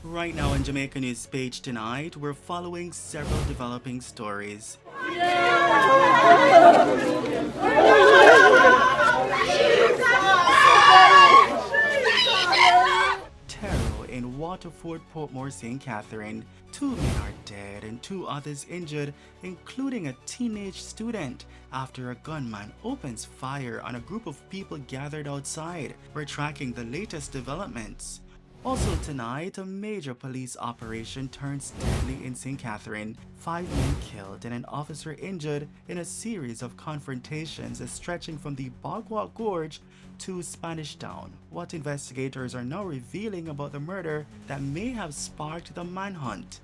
Right now on Jamaica News Page tonight, we're following several developing stories. Terror in Waterford, Portmore, St. Catherine. Two men are dead and two others injured, including a teenage student, after a gunman opens fire on a group of people gathered outside. We're tracking the latest developments. Also tonight, a major police operation turns deadly in St. Catherine. 5 men killed and an officer injured in a series of confrontations stretching from the Bogwalk Gorge to Spanish Town. What investigators are now revealing about the murder that may have sparked the manhunt.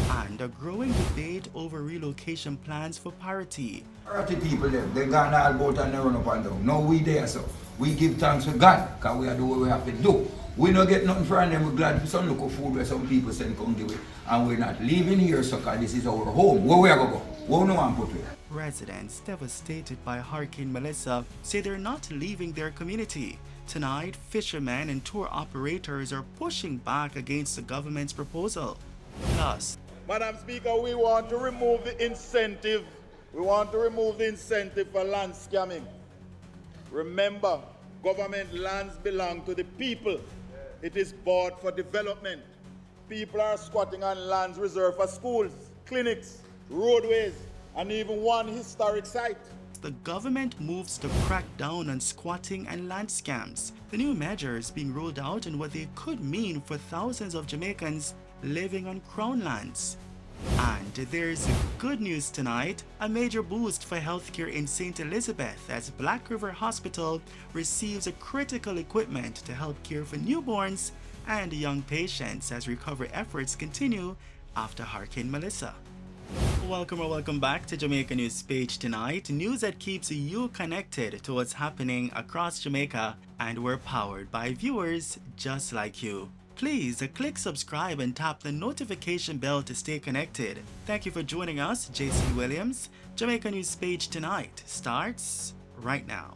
And a growing debate over relocation plans for Parottee. Parottee people them, they gone all about and they run up and down. Now we there so. We give thanks to God, because we are doing what we have to do. We don't get nothing from them. We're glad for some local food where some people send come give it. And we're not leaving here, so because this is our home. Where we are going to go? Where we no want to put it? Residents devastated by Hurricane Melissa say they're not leaving their community. Tonight, fishermen and tour operators are pushing back against the government's proposal. Plus, Madam Speaker, we want to remove the incentive. We want to remove the incentive for land scamming. Remember, government lands belong to the people. It is bought for development. People are squatting on lands reserved for schools, clinics, roadways, and even one historic site. the government moves to crack down on squatting and land scams. The new measures being rolled out and what they could mean for thousands of Jamaicans living on crown lands. And there's good news tonight, a major boost for healthcare in St. Elizabeth as Black River Hospital receives a critical equipment to help care for newborns and young patients as recovery efforts continue after Hurricane Melissa. Welcome back to Jamaica News Page tonight, news that keeps you connected to what's happening across Jamaica, and we're powered by viewers just like you. Please click subscribe and tap the notification bell to stay connected. Thank you for joining us, JC Williams. Jamaica News Page tonight starts right now.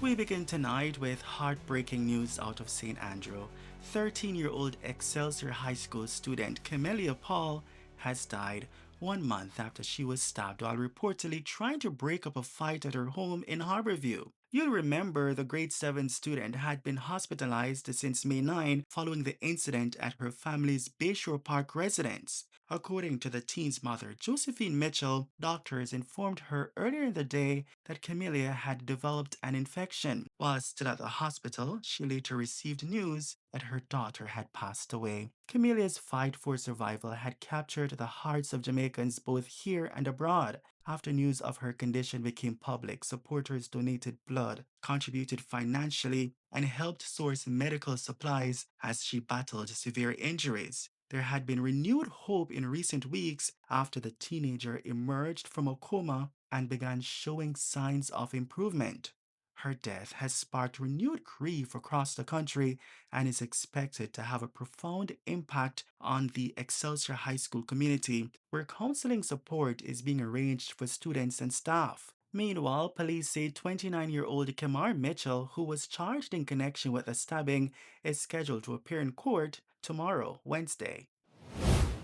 We begin tonight with heartbreaking news out of St. Andrew. 13-year-old Excelsior High School student Camelia Paul has died 1 month after she was stabbed while reportedly trying to break up a fight at her home in Harborview. You'll remember the grade 7 student had been hospitalized since May 9 following the incident at her family's Bayshore Park residence. According to the teen's mother, Josephine Mitchell, doctors informed her earlier in the day that Camelia had developed an infection. While still at the hospital, she later received news that her daughter had passed away. Camelia's fight for survival had captured the hearts of Jamaicans both here and abroad. After news of her condition became public, supporters donated blood, contributed financially, and helped source medical supplies as she battled severe injuries. There had been renewed hope in recent weeks after the teenager emerged from a coma and began showing signs of improvement. Her death has sparked renewed grief across the country and is expected to have a profound impact on the Excelsior High School community, where counseling support is being arranged for students and staff. Meanwhile, police say 29-year-old Kamar Mitchell, who was charged in connection with the stabbing, is scheduled to appear in court tomorrow, Wednesday.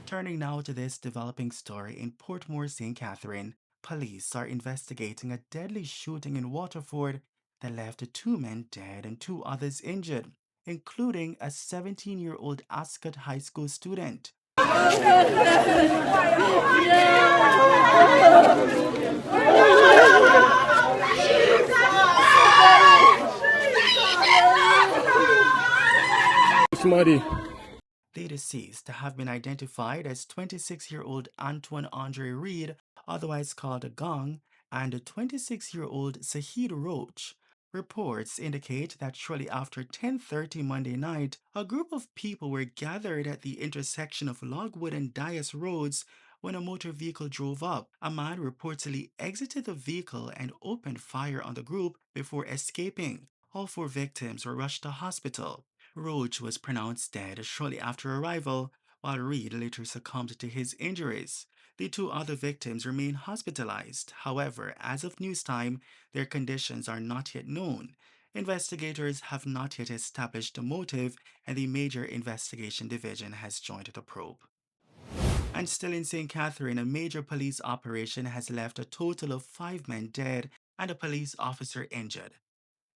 Turning now to this developing story in Portmore, St. Catherine, police are investigating a deadly shooting in Waterford that left 2 men dead and two others injured, including a 17-year-old Ascot High School student. Somebody. The deceased have been identified as 26-year-old Antoine Andre Reed, otherwise called Gong, and 26-year-old Sahid Roach. Reports indicate that shortly after 10:30 Monday night, a group of people were gathered at the intersection of Logwood and Dias Roads when a motor vehicle drove up. A man reportedly exited the vehicle and opened fire on the group before escaping. All 4 victims were rushed to hospital. Roach was pronounced dead shortly after arrival, while Reed later succumbed to his injuries. The two other victims remain hospitalized. However, as of news time, their conditions are not yet known. Investigators have not yet established the motive, and the Major Investigation Division has joined the probe. And still in St. Catherine, a major police operation has left a total of 5 men dead and a police officer injured.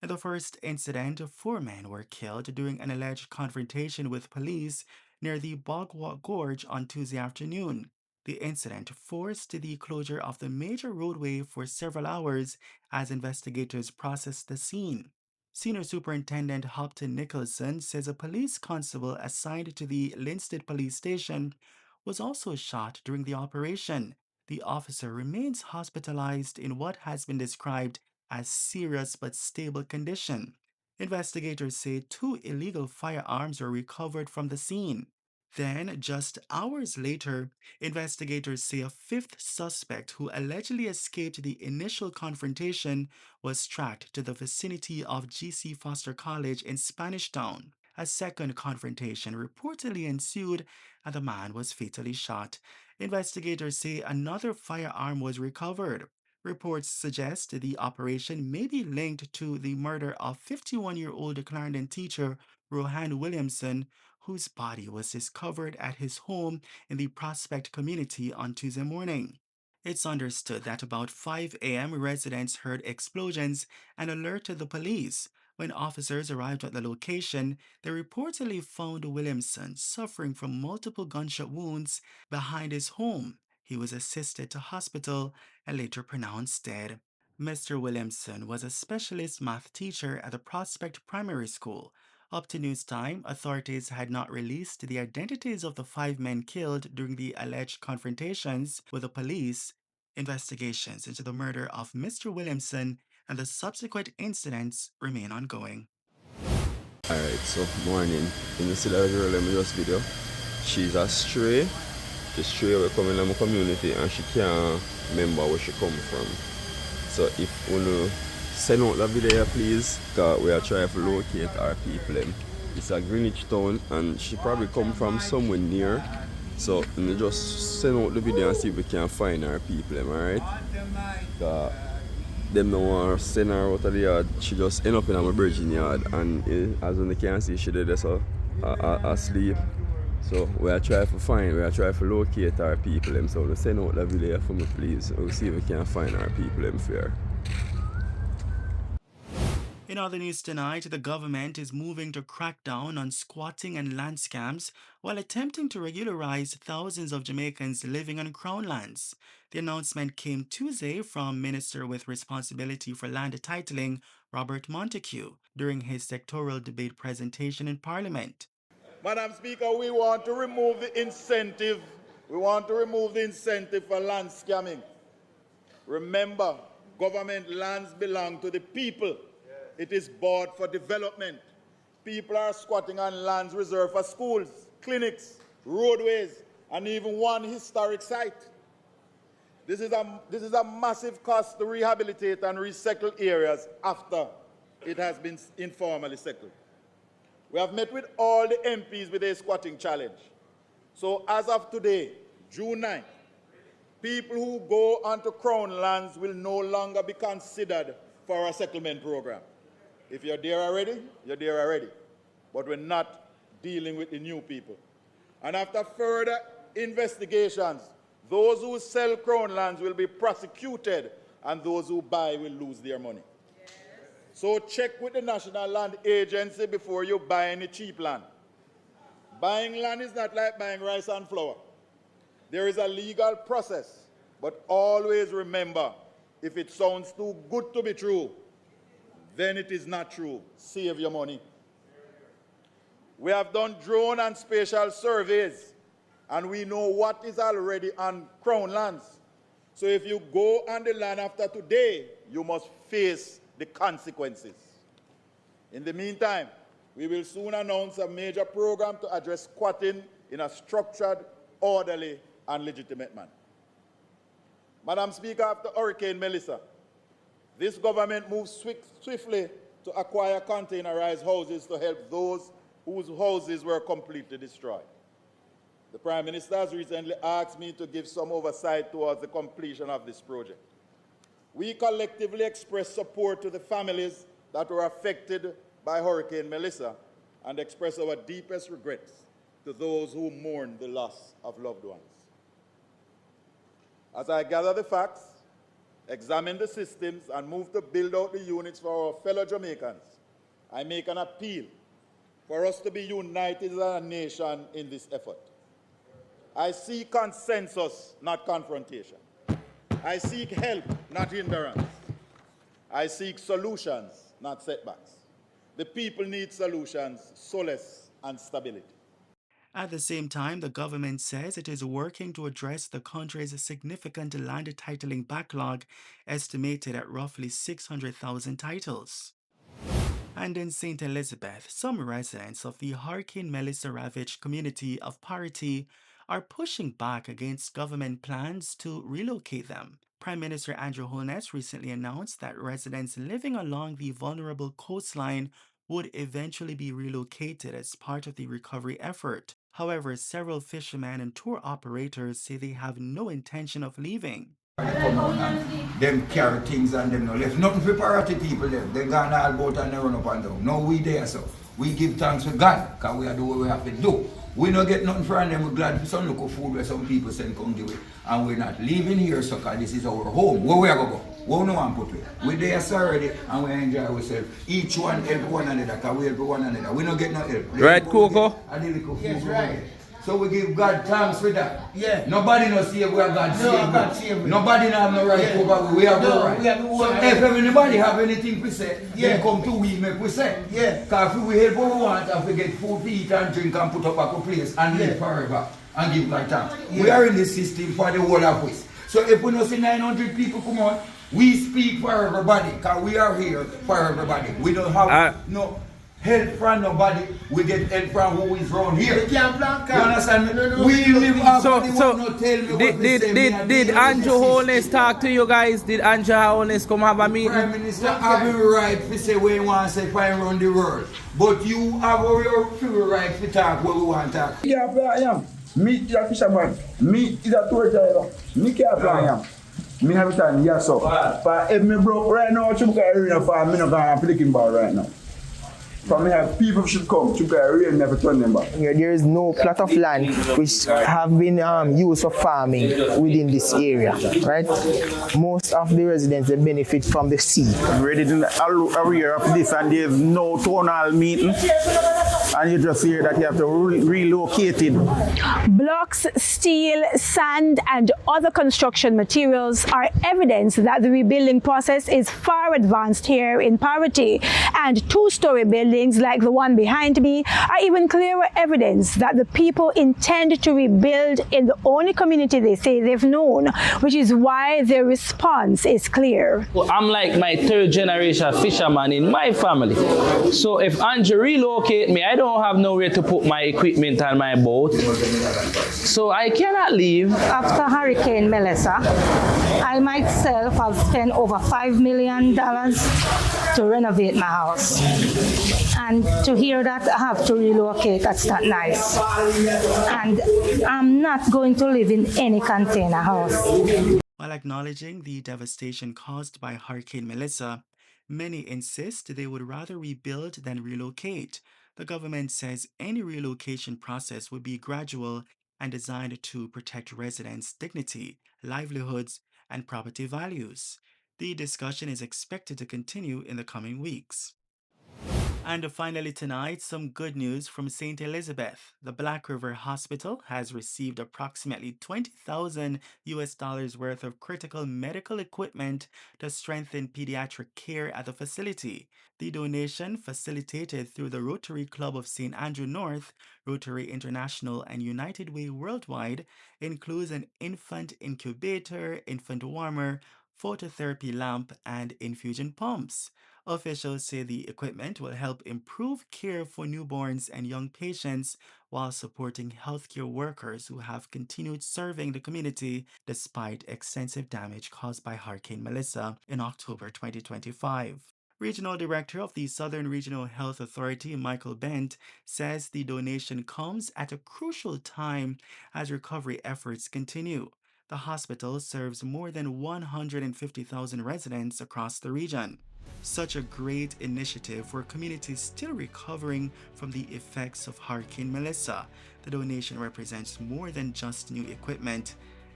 In the first incident, 4 men were killed during an alleged confrontation with police near the Bogwalk Gorge on Tuesday afternoon. The incident forced the closure of the major roadway for several hours as investigators processed the scene. Senior Superintendent Hopton Nicholson says a police constable assigned to the Linstead Police Station was also shot during the operation. The officer remains hospitalized in what has been described as serious but stable condition. Investigators say 2 illegal firearms were recovered from the scene. Then, just hours later, investigators say a fifth suspect who allegedly escaped the initial confrontation was tracked to the vicinity of G.C. Foster College in Spanish Town. A second confrontation reportedly ensued and the man was fatally shot. Investigators say another firearm was recovered. Reports suggest the operation may be linked to the murder of 51-year-old Clarendon teacher Rohan Williamson, whose body was discovered at his home in the Prospect community on Tuesday morning. It's understood that about 5 a.m., residents heard explosions and alerted the police. When officers arrived at the location, they reportedly found Williamson suffering from multiple gunshot wounds behind his home. He was assisted to hospital and later pronounced dead. Mr. Williamson was a specialist math teacher at the Prospect Primary School. Up to news time, authorities had not released the identities of the 5 men killed during the alleged confrontations with the police. Investigations into the murder of Mr. Williamson and the subsequent incidents remain ongoing. Alright, so morning. You see that girl in my just video? She's a stray. The stray will come in my community and she can't remember where she come from. So if you send out the video please, because we are trying to locate our people. It's a Greenwich town and she probably come from somewhere near. So you just send out the video and see if we can find our people, alright? Them no want to send her out of the yard. She just end up in my virgin yard and as you can see she did so asleep. So we are trying to locate our people. So we send out the video for me please. We'll see if we can find our people fair. In other news tonight, the government is moving to crack down on squatting and land scams while attempting to regularize thousands of Jamaicans living on Crown lands. The announcement came Tuesday from Minister with responsibility for land titling, Robert Montague, during his sectoral debate presentation in Parliament. Madam Speaker, we want to remove the incentive. We want to remove the incentive for land scamming. Remember, government lands belong to the people. It is bought for development. People are squatting on lands reserved for schools, clinics, roadways, and even one historic site. This is a massive cost to rehabilitate and recycle areas after it has been informally settled. We have met with all the MPs with a squatting challenge. So as of today, June 9th, people who go onto Crown lands will no longer be considered for our settlement program. If you're there already, you're there already. But we're not dealing with the new people. And after further investigations, those who sell Crown lands will be prosecuted and those who buy will lose their money. Yes. So check with the National Land Agency before you buy any cheap land. Buying land is not like buying rice and flour. There is a legal process, but always remember, if it sounds too good to be true, then it is not true. Save your money. We have done drone and spatial surveys, and we know what is already on Crown lands. So if you go on the land after today, you must face the consequences. In the meantime, we will soon announce a major program to address squatting in a structured, orderly, and legitimate manner. Madam Speaker, after Hurricane Melissa, this government moved swiftly to acquire containerized houses to help those whose houses were completely destroyed. The Prime Minister has recently asked me to give some oversight towards the completion of this project. We collectively express support to the families that were affected by Hurricane Melissa and express our deepest regrets to those who mourn the loss of loved ones. As I gather the facts, examine the systems, and move to build out the units for our fellow Jamaicans, I make an appeal for us to be united as a nation in this effort. I seek consensus, not confrontation. I seek help, not hindrance. I seek solutions, not setbacks. The people need solutions, solace, and stability. At the same time, the government says it is working to address the country's significant land titling backlog, estimated at roughly 600,000 titles. And in St. Elizabeth, some residents of the Hurricane Melissa ravaged community of Parottee are pushing back against government plans to relocate them. Prime Minister Andrew Holness recently announced that residents living along the vulnerable coastline would eventually be relocated as part of the recovery effort. However, several fishermen and tour operators say they have no intention of leaving. Come on and them carry things and them no left. Nothing for Parottee people them. They gone all about and they run up and down. Now we there so. We give thanks to God because we are doing what we have to do. We don't get nothing from them. We're glad for some local food where some people send come give it. And we're not leaving here so because this is our home. Where we are going to go? We don't want to put it. We're there so already and we enjoy ourselves. Each one help one another because we help one another. We don't get no help. Right, Coco? Yes, right. So we give God thanks for that. Yeah. Nobody no save where God save. Nobody no have no right over we have no right. So if anybody have anything to say, they come to we make we say. Yeah. Because if we help what we want and we get food to eat and drink and put up back a place and live forever and give God thanks. Yeah. We are in this system for the whole of us. So if we don't see 900 people come on, we speak for everybody because we are here for everybody. We don't have no help from nobody, we get help from who is around here. You understand me? No. We live after the one not tell me what did Andrew Holness talk to you guys? Did Andrew Holness come have a meeting? Prime Minister have a right to say what he wants to say for around the world. But you have your full right to talk what we want to talk. Yeah, I am. Me is a fisherman. Me is a tour driver. Me can't fly am. Me have time, yes sir. But if me broke right now, I should go area for me not gonna flick him bar right now. For me have people should come to really never turn them back. There is no plot of land which have been used for farming within this area, right? Most of the residents they benefit from the sea. Ready to area of this and there's no town hall meeting. And you just hear that you have to relocate it. Blocks, steel, sand, and other construction materials are evidence that the rebuilding process is far advanced here in Parottee, and two-story buildings like the one behind me are even clearer evidence that the people intend to rebuild in the only community they say they've known, which is why their response is clear. Well, I'm like my third generation fisherman in my family. So if Andrew relocate me, I don't have nowhere to put my equipment on my boat. So I cannot leave. After Hurricane Melissa, I myself have spent over $5 million to renovate my house. And to hear that I have to relocate, that's not nice. And I'm not going to live in any container house. While acknowledging the devastation caused by Hurricane Melissa, many insist they would rather rebuild than relocate. The government says any relocation process would be gradual and designed to protect residents' dignity, livelihoods, and property values. The discussion is expected to continue in the coming weeks. And finally tonight, some good news from St. Elizabeth. The Black River Hospital has received approximately $20,000 worth of critical medical equipment to strengthen pediatric care at the facility. The donation, facilitated through the Rotary Club of St. Andrew North, Rotary International, and United Way Worldwide, includes an infant incubator, infant warmer, phototherapy lamp, and infusion pumps. Officials say the equipment will help improve care for newborns and young patients while supporting healthcare workers who have continued serving the community despite extensive damage caused by Hurricane Melissa in October 2025. Regional Director of the Southern Regional Health Authority, Michael Bent, says the donation comes at a crucial time as recovery efforts continue. The hospital serves more than 150,000 residents across the region. Such a great initiative for communities still recovering from the effects of Hurricane Melissa. The donation represents more than just new equipment.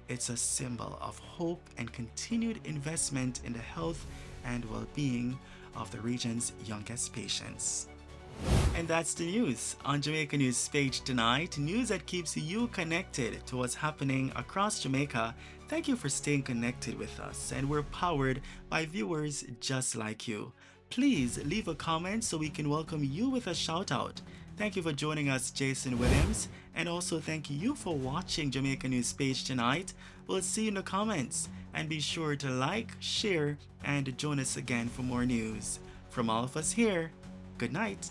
It's a symbol of hope and continued investment in the health and well-being of the region's youngest patients. And that's the news on Jamaica News Page tonight. News that keeps you connected to what's happening across Jamaica. Thank you for staying connected with us, and we're powered by viewers just like you. Please leave a comment so we can welcome you with a shout out. Thank you for joining us, Jason Williams, and also thank you for watching Jamaica News Page tonight. We'll see you in the comments, and be sure to like, share, and join us again for more news. From all of us here, good night.